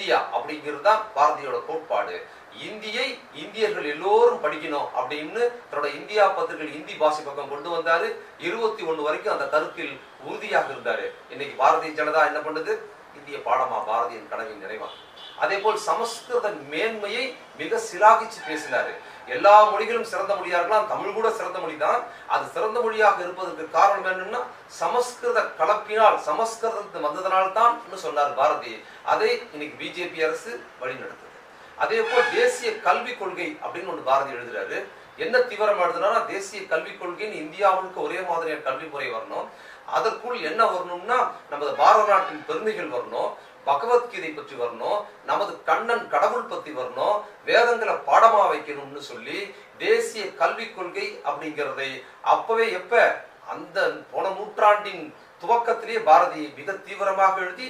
India அப்படிங்கிறது தான் பாரதியோட கோட்பாடு. இந்தியை இந்தியர்கள் எல்லோரும் படிக்கணும் அப்படின்னு தன்னோட இந்தியா பத்திரிகை இந்தி பாஷை பக்கம் கொண்டு வந்தாரு. 21 வரைக்கும் அந்த கருத்தில் உறுதியாக இருந்தாரு. இன்னைக்கு பாரதிய ஜனதா என்ன பண்ணுது? இந்திய பாடமா பாரதியின் கனவின் நிறைவா. அதே போல் சமஸ்கிருத மேன்மையை மிக சிலாகிச்சு பேசினாரு. எல்லா மொழிகளும் சிறந்த மொழியா இருக்கலாம், தமிழ் கூட சிறந்த மொழி தான். அது சிறந்த மொழியாக இருப்பதற்கு காரணம் என்னன்னா சமஸ்கிருத கலப்பினால் சமஸ்கிருதத்தை வந்ததனால் தான் சொன்னார் பாரதி. அதை இன்னைக்கு பிஜேபி அரசு வழி நடத்துது. அதே போல் தேசிய கல்விக் கொள்கை அப்படின்னு ஒன்று பாரதி எழுதுறாரு. என்ன தீவிரம் எழுதுனா தேசிய கல்விக் கொள்கைன்னு இந்தியாவுக்கு ஒரே மாதிரியான கல்வி முறை வரணும். அதற்குள் என்ன வரணும்னா நமது பாரத நாட்டின் பெருமைகள் வரணும், பகவத்கீதை பற்றி வரணும், நமது கண்ணன் கடவுள் பத்தி வரணும், வேதங்களை பாடமா வைக்கணும்னு சொல்லி தேசிய கல்விக் கொள்கை அப்படிங்கிறதை அப்பவே எப்ப அந்த போன நூற்றாண்டின் துவக்கத்திலேயே பாரதி மிக தீவிரமாக எழுதி